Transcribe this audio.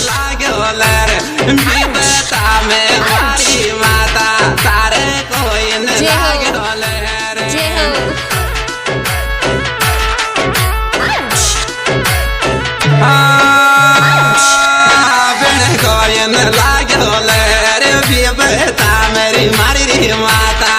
लागो लर बीबता में मारी माता तारे कोई न लागो लर बिन कोई न लागो लर बीबता मेरी मारी माता